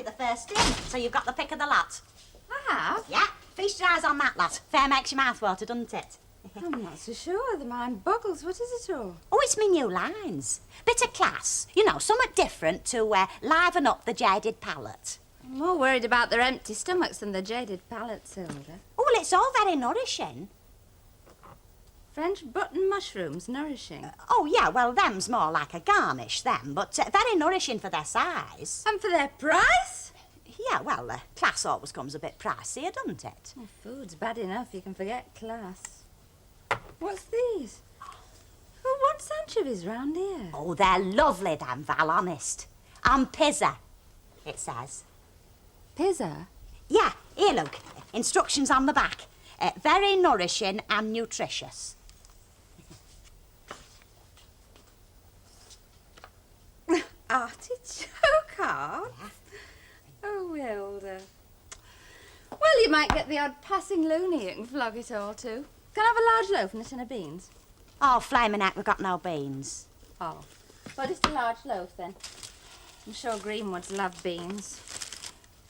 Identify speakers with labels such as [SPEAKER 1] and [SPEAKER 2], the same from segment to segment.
[SPEAKER 1] you the first in, so you've got the pick of the lot.
[SPEAKER 2] I have?
[SPEAKER 1] Yeah, feast your eyes on that lot. Fair makes your mouth water, doesn't it?
[SPEAKER 2] I'm not so sure. The mind boggles. What is it all?
[SPEAKER 1] Oh, it's me new lines. Bit of class. You know, somewhat different to liven up the jaded palate.
[SPEAKER 2] I'm more worried about their empty stomachs than the jaded palates, Hilda.
[SPEAKER 1] Oh, well, it's all very nourishing.
[SPEAKER 2] French button mushrooms, nourishing.
[SPEAKER 1] Oh, yeah, well, them's more like a garnish, them, but very nourishing for their size.
[SPEAKER 2] And for their price?
[SPEAKER 1] Yeah, well, class always comes a bit pricier, doesn't it?
[SPEAKER 2] Oh, food's bad enough. You can forget class. What's these? Who wants anchovies round here?
[SPEAKER 1] Oh, they're lovely, them, Val, honest. On pizza, it says.
[SPEAKER 2] Pizza?
[SPEAKER 1] Yeah, here, look. Instructions on the back. Very nourishing and nutritious.
[SPEAKER 2] Artichoke hearts? Oh, Hilda. Well, you might get the odd passing loony you can flog it all to. Can I have a large loaf and a tin of beans?
[SPEAKER 1] Oh, flaming heck, we've got no beans.
[SPEAKER 2] Oh. Well, just a large loaf, then. I'm sure Greenwood's love beans.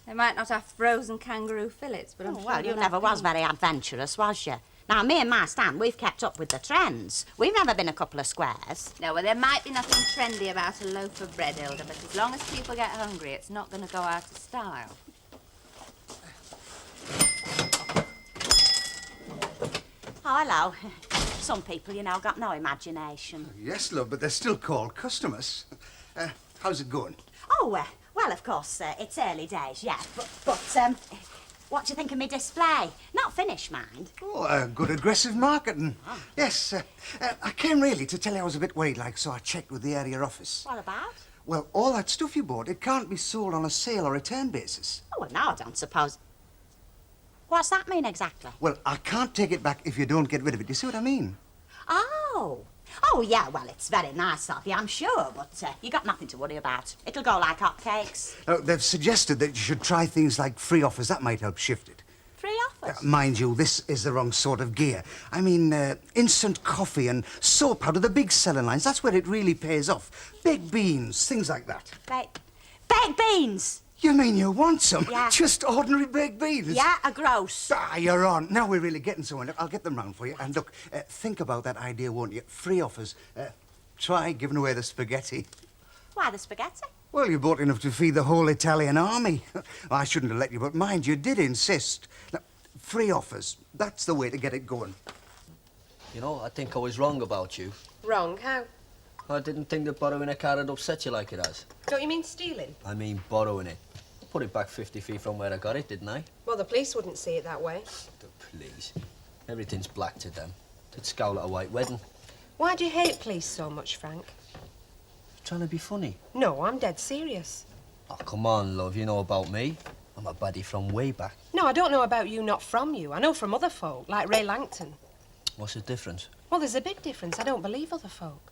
[SPEAKER 2] They might not have frozen kangaroo fillets, but I'm sure
[SPEAKER 1] Well,
[SPEAKER 2] they'll
[SPEAKER 1] you never
[SPEAKER 2] have
[SPEAKER 1] was
[SPEAKER 2] beans.
[SPEAKER 1] very adventurous, was you? Now, me and my Stan, we've kept up with the trends. We've never been a couple of squares.
[SPEAKER 2] No, well, there might be nothing trendy about a loaf of bread, Hilda, but as long as people get hungry, it's not going to go out of style.
[SPEAKER 1] Oh, hello. Some people, you know, got no imagination.
[SPEAKER 3] Yes, love, but they're still called customers. How's it going?
[SPEAKER 1] Oh, well, of course, it's early days, yeah, but what do you think of me display? Not finished, mind.
[SPEAKER 3] Oh, good aggressive marketing. Yes, I came really to tell you I was a bit worried, like, so I checked with the area office.
[SPEAKER 1] What about?
[SPEAKER 3] Well, all that stuff you bought, it can't be sold on a sale or return basis.
[SPEAKER 1] Oh, well, no, I don't suppose. What's that mean exactly?
[SPEAKER 3] Well, I can't take it back if you don't get rid of it. You see what I mean?
[SPEAKER 1] Oh. Oh, yeah, well, it's very nice of you, I'm sure, but you got nothing to worry about. It'll go like hotcakes.
[SPEAKER 3] They've suggested that you should try things like free offers. That might help shift it.
[SPEAKER 1] Free offers?
[SPEAKER 3] Mind you, this is the wrong sort of gear. I mean, instant coffee and soap powder, the big selling lines. That's where it really pays off. Baked beans, things like that.
[SPEAKER 1] Baked beans!
[SPEAKER 3] You mean you want some?
[SPEAKER 1] Yeah.
[SPEAKER 3] Just ordinary baked beans?
[SPEAKER 1] Yeah, a gross.
[SPEAKER 3] Ah, you're on. Now we're really getting somewhere. Look, I'll get them round for you. And look, think about that idea, won't you? Free offers. Try giving away the spaghetti.
[SPEAKER 1] Why, the spaghetti?
[SPEAKER 3] Well, you bought enough to feed the whole Italian army. I shouldn't have let you, but mind, you did insist. Now, free offers. That's the way to get it going.
[SPEAKER 4] You know, I think I was wrong about you.
[SPEAKER 5] Wrong? How?
[SPEAKER 4] I didn't think that borrowing a car would upset you like it has.
[SPEAKER 5] Don't you mean stealing?
[SPEAKER 4] I mean borrowing it. I put it back 50 feet from where I got it, didn't I?
[SPEAKER 5] Well, the police wouldn't see it that way.
[SPEAKER 4] The police. Everything's black to them. They'd scowl at a white wedding.
[SPEAKER 5] Why do you hate police so much, Frank?
[SPEAKER 4] Trying to be funny.
[SPEAKER 5] No, I'm dead serious.
[SPEAKER 4] Oh, come on, love. You know about me. I'm a baddie from way back.
[SPEAKER 5] No, I don't know about you, not from you. I know from other folk, like Ray Langton.
[SPEAKER 4] What's the difference?
[SPEAKER 5] Well, there's a big difference. I don't believe other folk.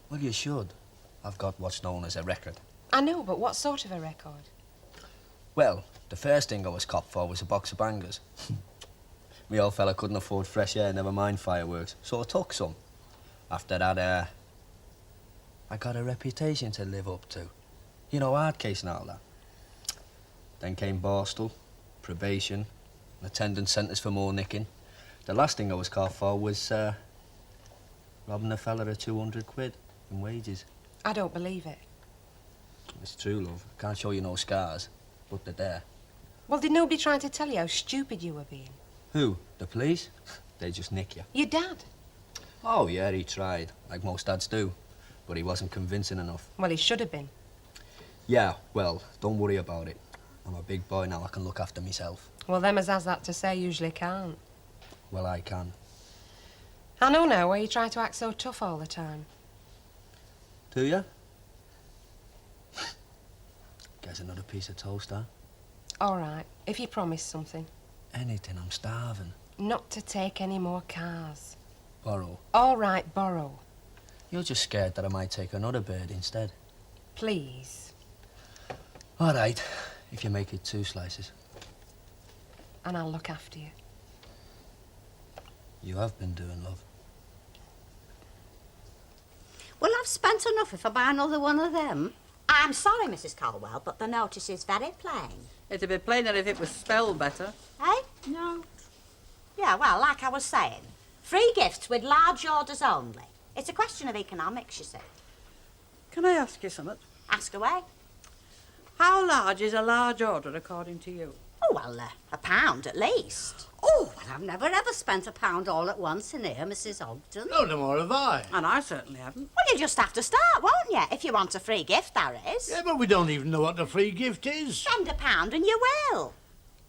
[SPEAKER 4] Well, you should. I've got what's known as a record.
[SPEAKER 5] I know, but what sort of a record?
[SPEAKER 4] Well, the first thing I was copped for was a box of bangers. Me old fella couldn't afford fresh air, never mind fireworks, so I took some. After that, I got a reputation to live up to. You know, hard case and all that. Then came Borstal, probation, an attendance sentence for more nicking. The last thing I was caught for was, robbing a fella of 200 quid in wages.
[SPEAKER 5] I don't believe it.
[SPEAKER 4] It's true, love. I can't show you no scars, but they're there.
[SPEAKER 5] Well, did nobody try to tell you how stupid you were being?
[SPEAKER 4] Who? The police? They just nick you.
[SPEAKER 5] Your dad?
[SPEAKER 4] Oh, yeah, he tried, like most dads do. But he wasn't convincing enough.
[SPEAKER 5] Well, he should have been.
[SPEAKER 4] Yeah, well, don't worry about it. I'm a big boy now, I can look after myself.
[SPEAKER 5] Well, them as has that to say usually can't.
[SPEAKER 4] Well, I can.
[SPEAKER 5] I know now why you try to act so tough all the time.
[SPEAKER 4] Do you? Guess another piece of toast, huh?
[SPEAKER 5] All right, if you promise something.
[SPEAKER 4] Anything, I'm starving.
[SPEAKER 5] Not to take any more cars.
[SPEAKER 4] Borrow.
[SPEAKER 5] All right, borrow.
[SPEAKER 4] You're just scared that I might take another bird instead.
[SPEAKER 5] Please.
[SPEAKER 4] All right, if you make it 2 slices.
[SPEAKER 5] And I'll look after you.
[SPEAKER 4] You have been doing, love.
[SPEAKER 1] Well, I've spent enough if I buy another one of them. I'm sorry, Mrs. Colwell, but the notice is very plain.
[SPEAKER 6] It'd be plainer if it was spelled better.
[SPEAKER 1] Eh? No. Yeah, well, like I was saying, free gifts with large orders only. It's a question of economics, you see.
[SPEAKER 6] Can I ask you something?
[SPEAKER 1] Ask away.
[SPEAKER 6] How large is a large order according to you?
[SPEAKER 1] Oh, well, £1 at least.
[SPEAKER 2] Oh, well, I've never ever spent £1 all at once in here, Mrs. Ogden.
[SPEAKER 7] No, no more have I.
[SPEAKER 6] And I certainly haven't.
[SPEAKER 1] Well, you'll just have to start, won't you? If you want a free gift, that is.
[SPEAKER 7] Yeah, but we don't even know what the free gift is.
[SPEAKER 1] Spend £1 and you will.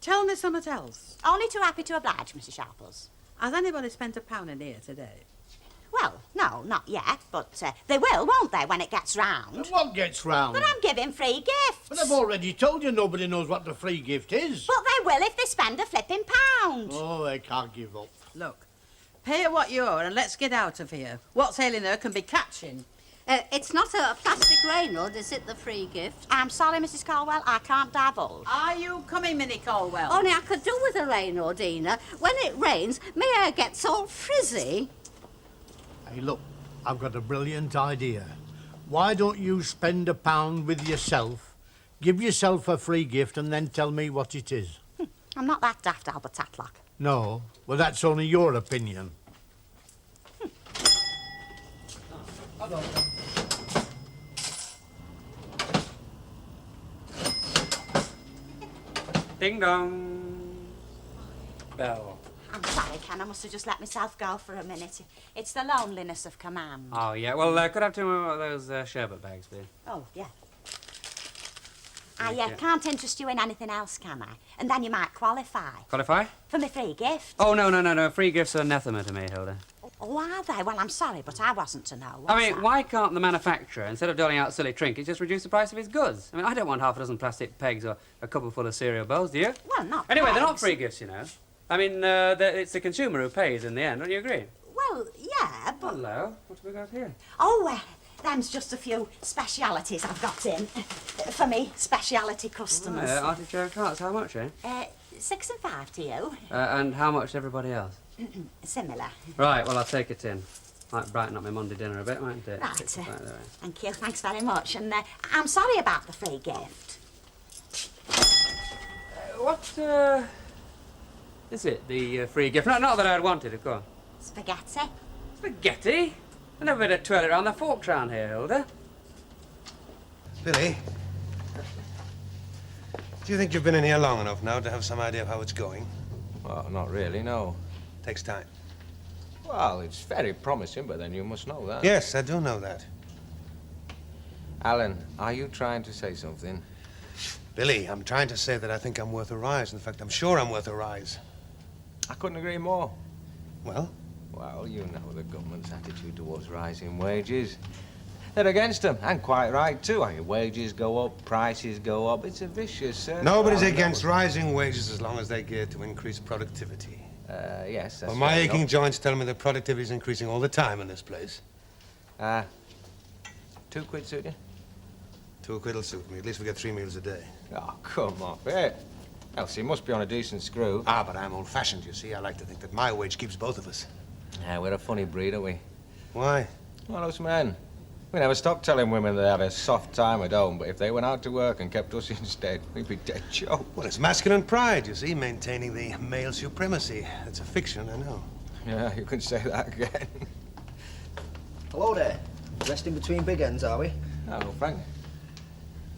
[SPEAKER 6] Tell me something else.
[SPEAKER 1] Only too happy to oblige, Mrs. Sharples.
[SPEAKER 6] Has anybody spent £1 in here today?
[SPEAKER 1] Well, no, not yet, but they will, won't they, when it gets round?
[SPEAKER 7] And what gets round?
[SPEAKER 1] But I'm giving free gifts.
[SPEAKER 7] But I've already told you nobody knows what the free gift is.
[SPEAKER 1] But they will if they spend a flipping £1.
[SPEAKER 7] Oh, they can't give up.
[SPEAKER 6] Look, pay her what you owe and let's get out of here. What's ailing her can be catching.
[SPEAKER 2] It's not a plastic rainbow, is it, the free gift?
[SPEAKER 1] I'm sorry, Mrs. Colwell, I can't divulge.
[SPEAKER 6] Are you coming, Minnie Colwell?
[SPEAKER 2] Only I could do with a rainbow, Dina. When it rains, my hair gets all frizzy.
[SPEAKER 7] Hey, look, I've got a brilliant idea. Why don't you spend £1 with yourself, give yourself a free gift, and then tell me what it is?
[SPEAKER 1] I'm not that daft, Albert Tatlock.
[SPEAKER 7] No? Well, that's only your opinion.
[SPEAKER 8] Ding dong. Bell.
[SPEAKER 1] I'm sorry, Ken, I must have just let myself go for a minute. It's the loneliness of command.
[SPEAKER 8] Oh, yeah. Well, could I have two more of those sherbet bags, please?
[SPEAKER 1] Oh, yeah.
[SPEAKER 8] Thank
[SPEAKER 1] I
[SPEAKER 8] you.
[SPEAKER 1] can't interest you in anything else, can I? And then you might qualify
[SPEAKER 8] Qualify?
[SPEAKER 1] for my free gift.
[SPEAKER 8] Oh, no. Free gifts are anathema to me, Hilda.
[SPEAKER 1] Oh, are they? Well, I'm sorry, but I wasn't to know.
[SPEAKER 8] I
[SPEAKER 1] was
[SPEAKER 8] mean,
[SPEAKER 1] I?
[SPEAKER 8] why can't the manufacturer, instead of doling out silly trinkets, just reduce the price of his goods? I mean, I don't want half a dozen plastic pegs or a couple full of cereal bowls, do you?
[SPEAKER 1] Well, not
[SPEAKER 8] Anyway, they're not
[SPEAKER 1] pegs.
[SPEAKER 8] free gifts, you know. I mean, it's the consumer who pays in the end, don't you agree?
[SPEAKER 1] Well, yeah, but...
[SPEAKER 8] Hello, what have we got here?
[SPEAKER 1] Oh, them's just a few specialities I've got in for me speciality customers.
[SPEAKER 8] Artichoke tarts, how much, eh?
[SPEAKER 1] 6 and 5 to you.
[SPEAKER 8] And how much to everybody else?
[SPEAKER 1] Similar.
[SPEAKER 8] Right, well, I'll take it in. Might brighten up my Monday dinner a bit, mightn't it?
[SPEAKER 1] Right.
[SPEAKER 8] Right there.
[SPEAKER 1] Thank you. Thanks very much. And I'm sorry about the free gift.
[SPEAKER 8] What, is it, the free gift? Not that I'd wanted, of course.
[SPEAKER 1] Spaghetti.
[SPEAKER 8] Spaghetti? I've never been to twirl it around the forks round here, Hilda.
[SPEAKER 9] Billy, do you think you've been in here long enough now to have some idea of how it's going?
[SPEAKER 10] Well, not really, no.
[SPEAKER 9] Takes time.
[SPEAKER 10] Well, it's very promising, but then you must know that.
[SPEAKER 9] Yes, I do know that.
[SPEAKER 10] Alan, are you trying to say something?
[SPEAKER 9] Billy, I'm trying to say that I think I'm worth a rise. In fact, I'm sure I'm worth a rise.
[SPEAKER 10] I couldn't agree more.
[SPEAKER 9] Well?
[SPEAKER 10] Well, you know the government's attitude towards rising wages. They're against them, and quite right, too. I mean, wages go up, prices go up. It's a vicious circle.
[SPEAKER 9] Nobody's against rising wages as long as they gear to increase productivity.
[SPEAKER 10] Yes, that's
[SPEAKER 9] Well, my
[SPEAKER 10] fair
[SPEAKER 9] aching
[SPEAKER 10] enough.
[SPEAKER 9] joints tell me that productivity is increasing all the time in this place.
[SPEAKER 10] £2 suit you?
[SPEAKER 9] £2 will suit me. At least we get 3 meals a day.
[SPEAKER 10] Oh, come off it. Elsie must be on a decent screw.
[SPEAKER 9] Ah, but I'm old-fashioned, you see. I like to think that my wage keeps both of us.
[SPEAKER 10] Yeah, we're a funny breed, aren't we?
[SPEAKER 9] Why?
[SPEAKER 10] Well, those men. We never stop telling women they have a soft time at home, but if they went out to work and kept us instead, we'd be dead choked.
[SPEAKER 9] Well, it's masculine pride, you see, maintaining the male supremacy. It's a fiction, I know.
[SPEAKER 10] Yeah, you can say that again.
[SPEAKER 4] Hello there. Resting between big ends, are we?
[SPEAKER 10] Hello, Frank.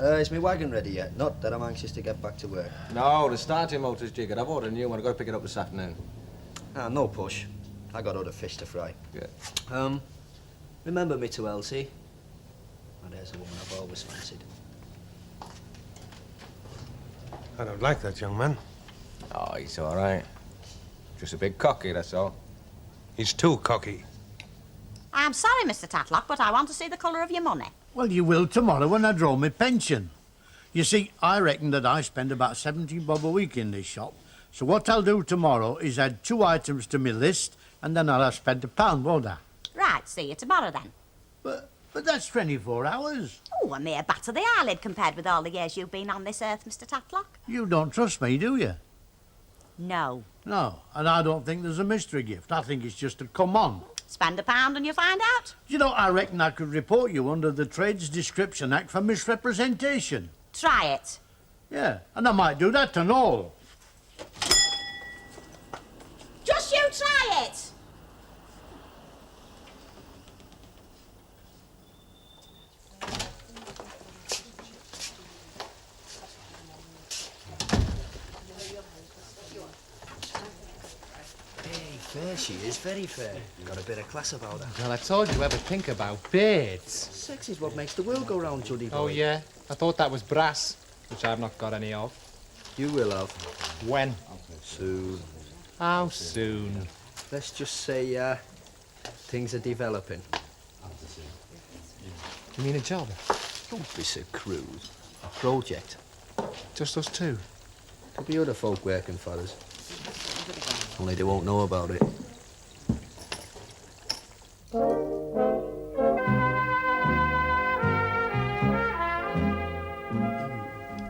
[SPEAKER 4] Is my wagon ready yet? Not that I'm anxious to get back to work.
[SPEAKER 10] No, the starting motor's jiggered. I've ordered a new one. I've got to pick it up this afternoon.
[SPEAKER 4] Ah, no push. I got other fish to fry.
[SPEAKER 10] Good.
[SPEAKER 4] Remember me to Elsie? Oh, there's a woman I've always fancied.
[SPEAKER 9] I don't like that young man.
[SPEAKER 10] Oh, he's all right. Just a bit cocky, that's all.
[SPEAKER 9] He's too cocky.
[SPEAKER 1] I'm sorry, Mr. Tatlock, but I want to see the colour of your money.
[SPEAKER 7] Well, you will tomorrow when I draw my pension. You see, I reckon that I spend about 17 bob a week in this shop. So what I'll do tomorrow is add 2 items to my list, and then I'll have spent £1, won't I?
[SPEAKER 1] Right, see you tomorrow then.
[SPEAKER 7] But that's 24 hours.
[SPEAKER 1] Oh, a mere bat of the eyelid compared with all the years you've been on this earth, Mr. Tatlock.
[SPEAKER 7] You don't trust me, do you?
[SPEAKER 1] No.
[SPEAKER 7] No, and I don't think there's a mystery gift. I think it's just a come on.
[SPEAKER 1] Spend £1 and you'll find out.
[SPEAKER 7] You know, I reckon I could report you under the Trades Description Act for misrepresentation.
[SPEAKER 1] Try it.
[SPEAKER 7] Yeah, and I might do that and all.
[SPEAKER 1] Just you try it.
[SPEAKER 4] Fair she is, very fair. Got a bit of class about her.
[SPEAKER 11] Well, I told you ever think about beards.
[SPEAKER 4] Sex is what makes the world go round, Juddy boy.
[SPEAKER 11] Oh, yeah? I thought that was brass, which I've not got any of.
[SPEAKER 4] You will have.
[SPEAKER 11] When?
[SPEAKER 4] Soon.
[SPEAKER 11] How soon?
[SPEAKER 4] Let's just say, things are developing.
[SPEAKER 11] You mean a job?
[SPEAKER 4] Don't be so crude. A project.
[SPEAKER 11] Just us two?
[SPEAKER 4] There'll be other folk working for us. Only they won't know about it.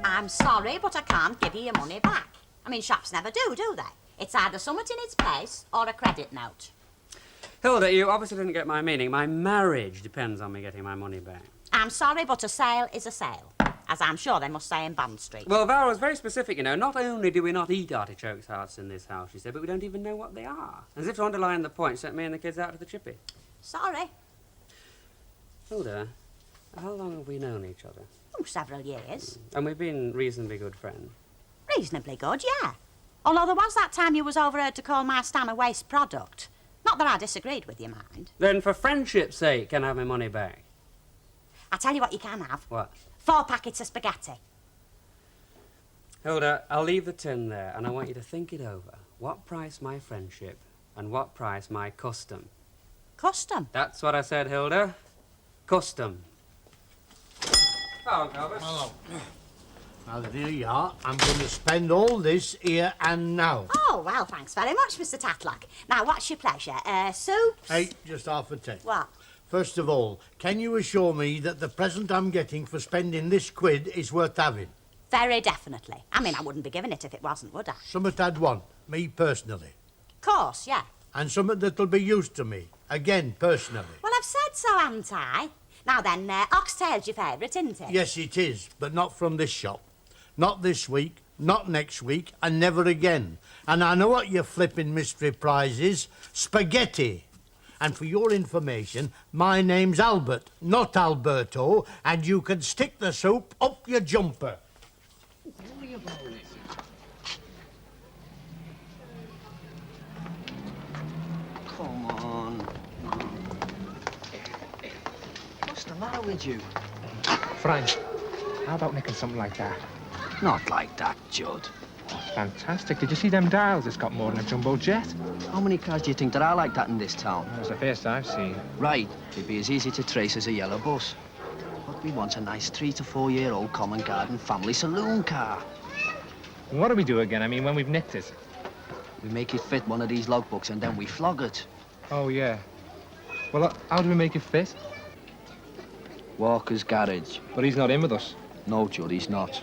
[SPEAKER 1] I'm sorry, but I can't give you your money back. I mean, shops never do they? It's either something in its place or a credit note.
[SPEAKER 8] Hilda, you obviously didn't get my meaning. My marriage depends on me getting my money back.
[SPEAKER 1] I'm sorry, but a sale is a sale, as I'm sure they must say in Bond Street.
[SPEAKER 8] Well, Val was very specific, you know. Not only do we not eat artichokes hearts in this house, she said, but we don't even know what they are. As if to underline the point, sent me and the kids out to the chippy.
[SPEAKER 1] Sorry.
[SPEAKER 8] Hilda, how long have we known each other?
[SPEAKER 1] Oh, several years.
[SPEAKER 8] And we've been reasonably good friends.
[SPEAKER 1] Reasonably good, yeah. Although there was that time you was overheard to call my stam a waste product. Not that I disagreed with you, mind.
[SPEAKER 8] Then for friendship's sake, can I have my money back?
[SPEAKER 1] I tell you what you can have.
[SPEAKER 8] What?
[SPEAKER 1] 4 packets of spaghetti.
[SPEAKER 8] Hilda, I'll leave the tin there, and I want you to think it over. What price my friendship, and what price my custom?
[SPEAKER 1] Custom?
[SPEAKER 8] That's what I said, Hilda. Custom. Oh, Albert.
[SPEAKER 7] Hello. Now, here you are. I'm going to spend all this here and now.
[SPEAKER 1] Oh, well, thanks very much, Mr. Tatlock. Now, what's your pleasure? Soups?
[SPEAKER 7] Hey, just half a tick.
[SPEAKER 1] What?
[SPEAKER 7] First of all, can you assure me that the present I'm getting for spending this quid is worth having?
[SPEAKER 1] Very definitely. I mean, I wouldn't be giving it if it wasn't, would I?
[SPEAKER 7] Something I'd want, me personally.
[SPEAKER 1] Course, yeah.
[SPEAKER 7] And something that'll be used to me, again, personally.
[SPEAKER 1] Well, I've said so, haven't I? Now then, oxtail's your favourite, isn't it?
[SPEAKER 7] Yes, it is, but not from this shop. Not this week, not next week, and never again. And I know what your flipping mystery prize is. Spaghetti. And for your information, my name's Albert, not Alberto, and you can stick the soup up your jumper.
[SPEAKER 4] Come on. What's the matter with you?
[SPEAKER 11] Frank, how about nicking something like that?
[SPEAKER 4] Not like that, Judd.
[SPEAKER 11] Fantastic. Did you see them dials? It's got more than a jumbo jet.
[SPEAKER 4] How many cars do you think there are like that in this town?
[SPEAKER 11] That's the first I've seen.
[SPEAKER 4] Right, it'd be as easy to trace as a yellow bus. What we want a nice 3 to 4 year old common garden family saloon car.
[SPEAKER 11] And what do we do again? I mean, when we've nicked it?
[SPEAKER 4] We make it fit one of these logbooks and then we flog it.
[SPEAKER 11] Oh, yeah. Well, how do we make it fit?
[SPEAKER 4] Walker's garage.
[SPEAKER 11] But he's not in with us.
[SPEAKER 4] No, Judd, he's not.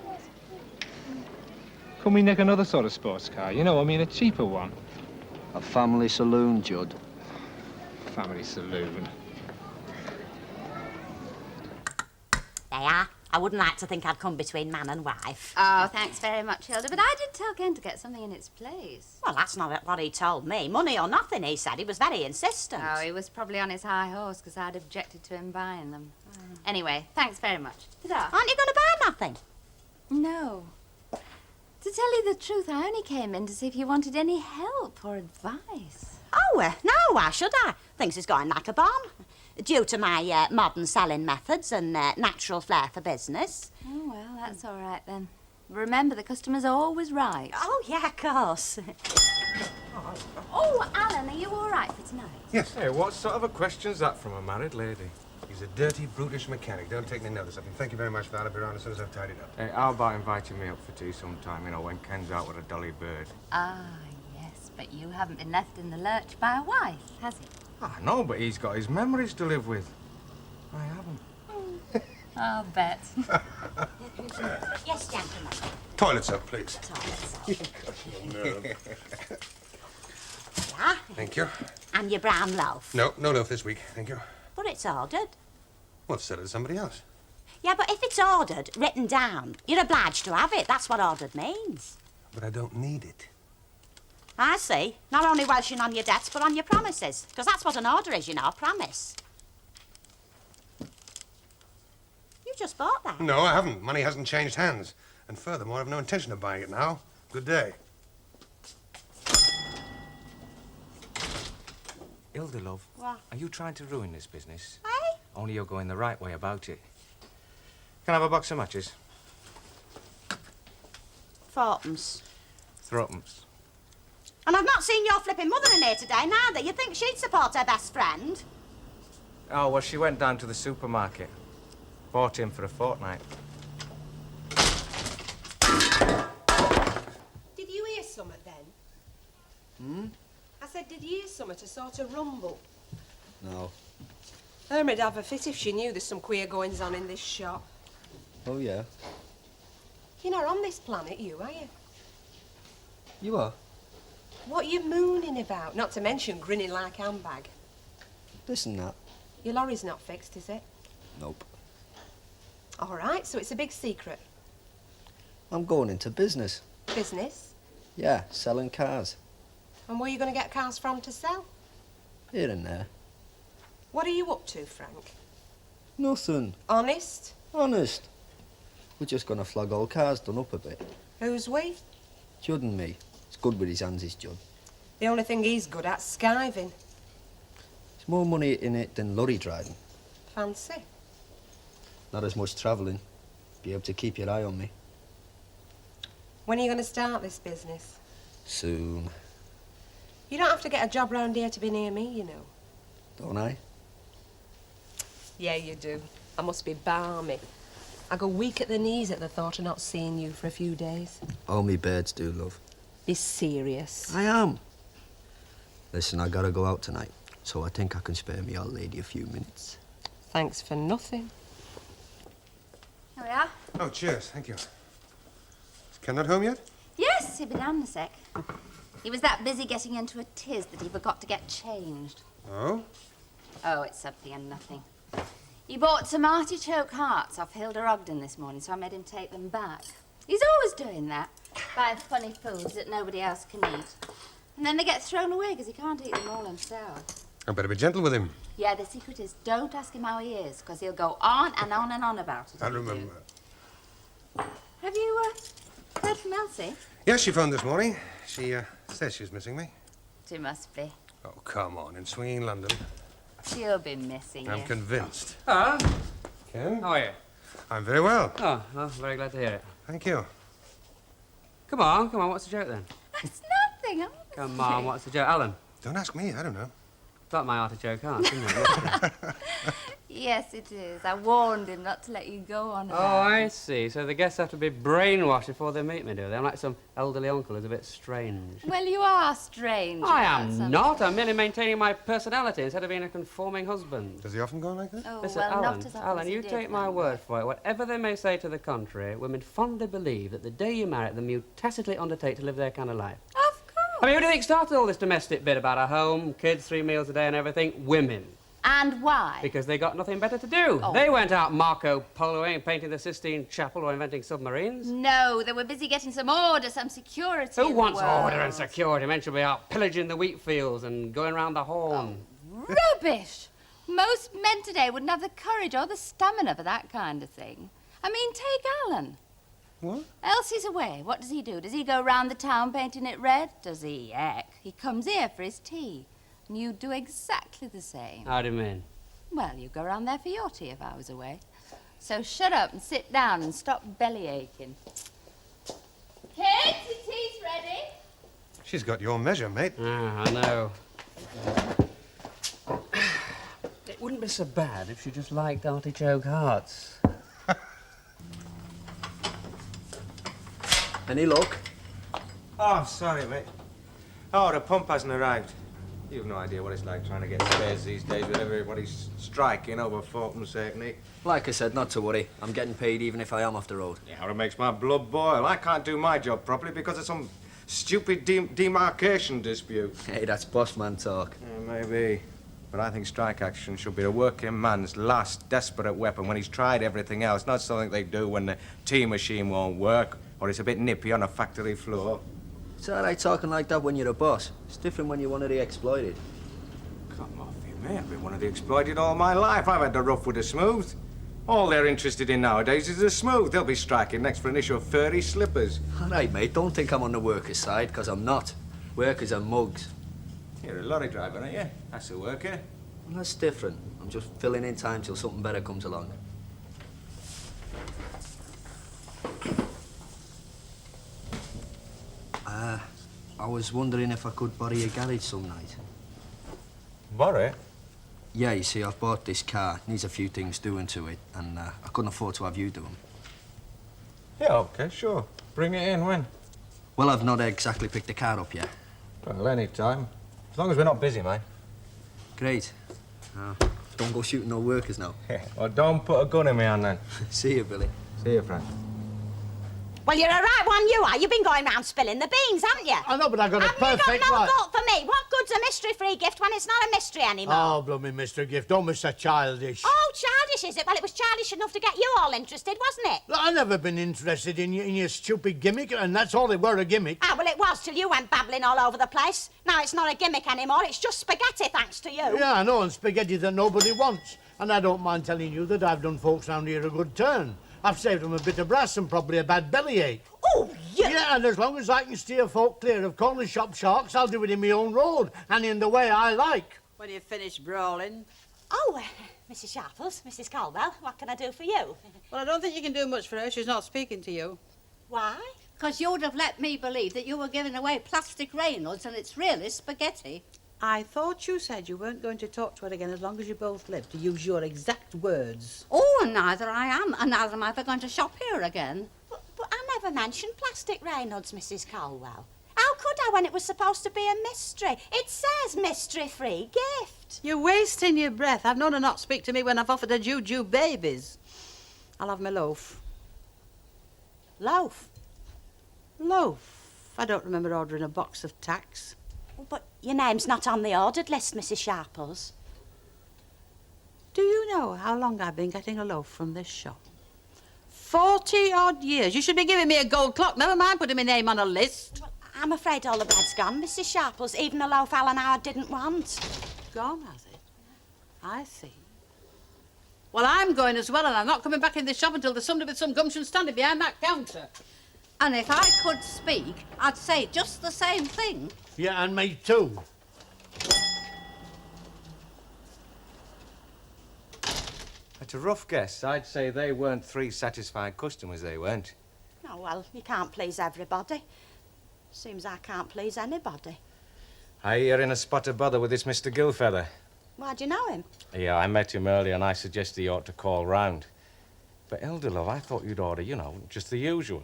[SPEAKER 11] Can we nick another sort of sports car? You know, I mean, a cheaper one.
[SPEAKER 4] A family saloon, Judd.
[SPEAKER 11] Family saloon.
[SPEAKER 1] They are. I wouldn't like to think I'd come between man and wife.
[SPEAKER 2] Oh, thanks very much, Hilda. But I did tell Ken to get something in its place.
[SPEAKER 1] Well, that's not what he told me. Money or nothing, he said. He was very insistent.
[SPEAKER 2] Oh, he was probably on his high horse because I'd objected to him buying them. Anyway, thanks very much. Ta-da.
[SPEAKER 1] Aren't you going to buy nothing?
[SPEAKER 2] No. To tell you the truth, I only came in to see if you wanted any help or advice.
[SPEAKER 1] Oh, no, why should I? Things is going like a bomb. Due to my modern selling methods and natural flair for business.
[SPEAKER 2] Oh, well, that's all right then. Remember, the customer's always right.
[SPEAKER 1] Oh, yeah, of course.
[SPEAKER 2] Oh, Alan, are you all right for tonight?
[SPEAKER 9] Yes. Hey, what sort of a question's that from a married lady? He's a dirty, brutish mechanic. Don't take any notice of him. Thank you very much for that. I'll be around as soon as I've tidied up.
[SPEAKER 10] Hey, how about inviting me up for tea sometime, you know, when Ken's out with a dolly bird?
[SPEAKER 2] Ah, yes, but you haven't been left in the lurch by a wife, has he?
[SPEAKER 10] I know, but he's got his memories to live with. I haven't.
[SPEAKER 2] I'll bet.
[SPEAKER 1] Yes, gentlemen.
[SPEAKER 9] Toilets up, please.
[SPEAKER 1] Toilets. butter.
[SPEAKER 9] Thank you.
[SPEAKER 1] And your brown loaf.
[SPEAKER 9] No loaf this week. Thank you.
[SPEAKER 1] But it's ordered.
[SPEAKER 9] Well, sell it to somebody else.
[SPEAKER 1] Yeah, but if it's ordered, written down, you're obliged to have it. That's what ordered means.
[SPEAKER 9] But I don't need it.
[SPEAKER 1] I see. Not only welshing on your debts, but on your promises. Because that's what an order is, you know, a promise. You just bought that.
[SPEAKER 9] No, I haven't. Money hasn't changed hands. And furthermore, I've no intention of buying it now. Good day.
[SPEAKER 10] Hilda, love.
[SPEAKER 1] What?
[SPEAKER 10] Are you trying to ruin this business?
[SPEAKER 1] Eh?
[SPEAKER 10] Only you're going the right way about it. Can I have a box of matches?
[SPEAKER 1] Fourpence.
[SPEAKER 10] Threepence.
[SPEAKER 1] And I've not seen your flipping mother in here today, neither. You'd think she'd support her best friend.
[SPEAKER 10] Oh, well, she went down to the supermarket. Bought him for a fortnight.
[SPEAKER 5] Did you hear something then? I said, did you hear something, a sort of rumble?
[SPEAKER 4] No.
[SPEAKER 5] Herma'd have a fit if she knew there's some queer goings on in this shop.
[SPEAKER 4] Oh, yeah?
[SPEAKER 5] You're not on this planet, you, are you?
[SPEAKER 4] You are?
[SPEAKER 5] What are you mooning about? Not to mention grinning like handbag.
[SPEAKER 4] Listen, Nat.
[SPEAKER 5] Your lorry's not fixed, is it?
[SPEAKER 4] Nope.
[SPEAKER 5] All right, so it's a big secret.
[SPEAKER 4] I'm going into business.
[SPEAKER 5] Business?
[SPEAKER 4] Yeah, selling cars.
[SPEAKER 5] And where are you going to get cars from to sell?
[SPEAKER 4] Here and there.
[SPEAKER 5] What are you up to, Frank?
[SPEAKER 4] Nothing.
[SPEAKER 5] Honest?
[SPEAKER 4] Honest. We're just going to flog old cars done up a bit.
[SPEAKER 5] Who's we?
[SPEAKER 4] Judd and me. He's good with his hands, is Judd.
[SPEAKER 5] The only thing he's good at's skiving.
[SPEAKER 4] There's more money in it than lorry driving.
[SPEAKER 5] Fancy.
[SPEAKER 4] Not as much travelling. Be able to keep your eye on me.
[SPEAKER 5] When are you going to start this business?
[SPEAKER 4] Soon.
[SPEAKER 5] You don't have to get a job round here to be near me, you know.
[SPEAKER 4] Don't I?
[SPEAKER 5] Yeah, you do. I must be balmy. I go weak at the knees at the thought of not seeing you for a few days.
[SPEAKER 4] All me birds do, love.
[SPEAKER 5] Be serious.
[SPEAKER 4] I am. Listen, I gotta go out tonight, so I think I can spare me old lady a few minutes.
[SPEAKER 5] Thanks for nothing.
[SPEAKER 2] Here we are.
[SPEAKER 9] Oh, cheers. Thank you. Is Ken not home yet?
[SPEAKER 2] Yes, he'll be down in a sec. He was that busy getting into a tiz that he forgot to get changed.
[SPEAKER 9] Oh?
[SPEAKER 2] Oh, it's something and nothing. He bought some artichoke hearts off Hilda Ogden this morning, so I made him take them back. He's always doing that, buying funny foods that nobody else can eat. And then they get thrown away because he can't eat them all himself.
[SPEAKER 9] I better be gentle with him.
[SPEAKER 2] Yeah, the secret is don't ask him how he is, because he'll go on and on and on about it.
[SPEAKER 9] I remember.
[SPEAKER 2] Have you heard from Elsie?
[SPEAKER 9] Yes, she phoned this morning. She says she's missing me.
[SPEAKER 2] She must be.
[SPEAKER 9] Oh, come on. In swinging London.
[SPEAKER 2] She'll be missing you.
[SPEAKER 9] I'm convinced.
[SPEAKER 8] Ah,
[SPEAKER 9] Ken?
[SPEAKER 8] how are you?
[SPEAKER 9] I'm very well.
[SPEAKER 8] Oh, well, very glad to hear it.
[SPEAKER 9] Thank you.
[SPEAKER 8] Come on, what's the joke then?
[SPEAKER 2] It's nothing, honestly.
[SPEAKER 8] Come on, what's the joke? Alan,
[SPEAKER 9] Don't ask me. I don't know.
[SPEAKER 8] it's like my artichoke heart, isn't it?
[SPEAKER 2] Yes, it is. I warned him not to let you go on
[SPEAKER 8] Oh,
[SPEAKER 2] about
[SPEAKER 8] I
[SPEAKER 2] it.
[SPEAKER 8] see. So the guests have to be brainwashed before they meet me, do they? I'm like some elderly uncle who's a bit strange.
[SPEAKER 2] Well, you are strange.
[SPEAKER 8] I
[SPEAKER 2] about
[SPEAKER 8] am
[SPEAKER 2] something.
[SPEAKER 8] not. I'm merely maintaining my personality instead of being a conforming husband.
[SPEAKER 9] Does he often go like that?
[SPEAKER 2] Oh,
[SPEAKER 8] Listen,
[SPEAKER 2] well,
[SPEAKER 8] Alan,
[SPEAKER 2] not as often
[SPEAKER 8] Alan,
[SPEAKER 2] as he
[SPEAKER 8] you
[SPEAKER 2] did,
[SPEAKER 8] take my
[SPEAKER 2] thank
[SPEAKER 8] word for it. Whatever they may say to the contrary, women fondly believe that the day you marry them, you tacitly undertake to live their kind of life.
[SPEAKER 2] Of course.
[SPEAKER 8] I mean, who do you think started all this domestic bit about a home, kids, 3 meals a day and everything? Women.
[SPEAKER 2] And why?
[SPEAKER 8] Because they got nothing better to do.
[SPEAKER 2] Oh.
[SPEAKER 8] They went out Marco Poloing, painting the Sistine Chapel or inventing submarines.
[SPEAKER 2] No, they were busy getting some order, some security.
[SPEAKER 8] Who
[SPEAKER 2] in the
[SPEAKER 8] wants
[SPEAKER 2] world.
[SPEAKER 8] order and security? Men should be out pillaging the wheat fields and going round the horn.
[SPEAKER 2] Rubbish! Most men today wouldn't have the courage or the stamina for that kind of thing. I mean, take Alan.
[SPEAKER 9] What?
[SPEAKER 2] Elsie's away. What does he do? Does he go round the town painting it red? Does he? Heck. He comes here for his tea. And you do exactly the same.
[SPEAKER 8] How do you mean?
[SPEAKER 2] Well, you go round there for your tea if I was away. So shut up and sit down and stop belly aching. Kids, your tea's ready.
[SPEAKER 9] She's got your measure, mate.
[SPEAKER 8] Ah, I know. It wouldn't be so bad if she just liked artichoke hearts.
[SPEAKER 4] Any luck?
[SPEAKER 10] Oh, sorry, mate. Oh, the pump hasn't arrived. You've no idea what it's like trying to get spares these days with everybody striking over fourpence halfpenny.
[SPEAKER 4] Like I said, not to worry. I'm getting paid even if I am off the road.
[SPEAKER 10] Yeah, it makes my blood boil. I can't do my job properly because of some Stupid demarcation dispute.
[SPEAKER 4] Hey, that's bossman talk.
[SPEAKER 10] Maybe. But I think strike action should be a working man's last desperate weapon when he's tried everything else, not something they do when the tea machine won't work or it's a bit nippy on a factory floor.
[SPEAKER 4] It's all right talking like that when you're a boss. It's different when you're one of the exploited.
[SPEAKER 10] Come off you, mate. I've been one of the exploited all my life. I've had the rough with the smooth. All they're interested in nowadays is the smooth. They'll be striking next for an issue of furry slippers.
[SPEAKER 4] All right, mate, don't think I'm on the workers' side, because I'm not. Workers are mugs.
[SPEAKER 10] You're a lorry driver, aren't you? That's a worker.
[SPEAKER 4] Well, that's different. I'm just filling in time till something better comes along. I was wondering if I could borrow your garage some night.
[SPEAKER 10] Borrow it?
[SPEAKER 4] Yeah, you see, I've bought this car. Needs a few things doing to it, and I couldn't afford to have you do them.
[SPEAKER 10] Yeah, OK, sure. Bring it in, when?
[SPEAKER 4] Well, I've not exactly picked the car up yet.
[SPEAKER 10] Well, any time. As long as we're not busy, mate.
[SPEAKER 4] Great. Don't go shooting no workers now.
[SPEAKER 10] Well, don't put a gun in me hand, then.
[SPEAKER 4] See you, Billy.
[SPEAKER 10] See you, friend.
[SPEAKER 1] Well, you're a right one, you are. You've been going round spilling the beans, haven't you?
[SPEAKER 7] I know, but I got a
[SPEAKER 1] Have you
[SPEAKER 7] perfect
[SPEAKER 1] got no
[SPEAKER 7] right.
[SPEAKER 1] thought for me? What good's a mystery-free gift when it's not a mystery anymore?
[SPEAKER 7] Oh, blooming Mr. Gift, don't be so childish.
[SPEAKER 1] Oh, childish, is it? Well, it was childish enough to get you all interested, wasn't it?
[SPEAKER 7] I've never been interested in your stupid gimmick, and that's all it were, a gimmick.
[SPEAKER 1] Ah, well, it was till you went babbling all over the place. Now it's not a gimmick anymore. It's just spaghetti, thanks to you.
[SPEAKER 7] Yeah, I know, and spaghetti that nobody wants. And I don't mind telling you that I've done folks round here a good turn. I've saved them a bit of brass and probably a bad bellyache.
[SPEAKER 1] Oh, you...
[SPEAKER 7] Yeah, and as long as I can steer folk clear of corner shop sharks, I'll do it in my own road and in the way I like.
[SPEAKER 6] When you finish brawling.
[SPEAKER 1] Oh, Mrs. Sharples, Mrs. Caldwell, what can I do for you?
[SPEAKER 6] Well, I don't think you can do much for her. She's not speaking to you.
[SPEAKER 1] Why?
[SPEAKER 12] Because you'd have let me believe that you were giving away plastic Reynolds and it's really spaghetti.
[SPEAKER 6] I thought you said you weren't going to talk to her again as long as you both lived, to use your exact words.
[SPEAKER 12] Oh, and neither I am, and neither am I ever going to shop here again.
[SPEAKER 1] But I never mentioned plastic Reynolds, Mrs. Caldwell. How could I when it was supposed to be a mystery? It says mystery-free gift.
[SPEAKER 6] You're wasting your breath. I've known her not speak to me when I've offered her juju babies. I'll have my loaf.
[SPEAKER 1] Loaf?
[SPEAKER 6] Loaf? I don't remember ordering a box of tacks.
[SPEAKER 1] But your name's not on the ordered list, Mrs. Sharples.
[SPEAKER 6] Do you know how long I've been getting a loaf from this shop? 40-odd years. You should be giving me a gold clock. Never mind putting my name on a list.
[SPEAKER 1] Well, I'm afraid all the bread's gone, Mrs. Sharples. Even the loaf Alan Howard didn't want.
[SPEAKER 6] Gone, has it? I see. Well, I'm going as well, and I'm not coming back in this shop until there's somebody with some gumption standing behind that counter.
[SPEAKER 12] And if I could speak, I'd say just the same thing.
[SPEAKER 7] Yeah, and me too.
[SPEAKER 10] That's a rough guess. I'd say they weren't 3 satisfied customers, they weren't.
[SPEAKER 1] Oh, well, you can't please everybody. Seems I can't please anybody.
[SPEAKER 10] You're in a spot of bother with this Mr. Gilfeather.
[SPEAKER 1] Why'd you know him?
[SPEAKER 10] Yeah, I met him earlier and I suggested he ought to call round. But, Elder Love, I thought you'd order, you know, just the usual.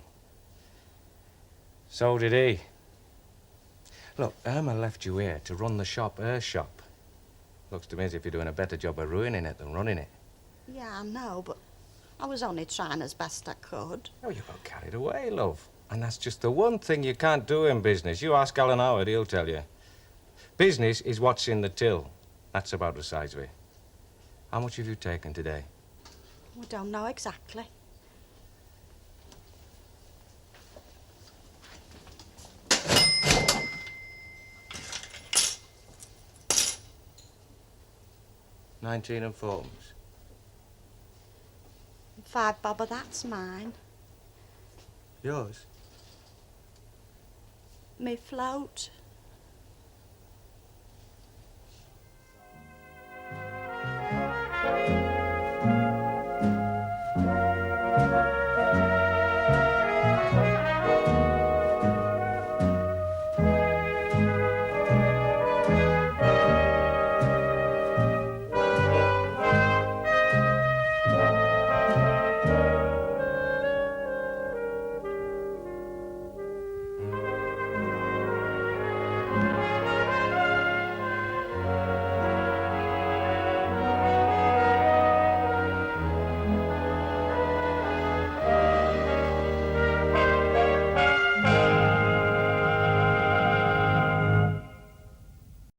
[SPEAKER 10] So did he. Look, Irma left you here to run the shop, her shop. Looks to me as if you're doing a better job of ruining it than running it.
[SPEAKER 1] Yeah, I know, but I was only trying as best I could.
[SPEAKER 10] Oh, you got carried away, love. And that's just the one thing you can't do in business. You ask Alan Howard, he'll tell you. Business is what's in the till. That's about the size of it. How much have you taken today?
[SPEAKER 1] We don't know exactly.
[SPEAKER 10] $19 and 4.
[SPEAKER 1] 5 bob of that's mine.
[SPEAKER 10] Yours?
[SPEAKER 1] Me float.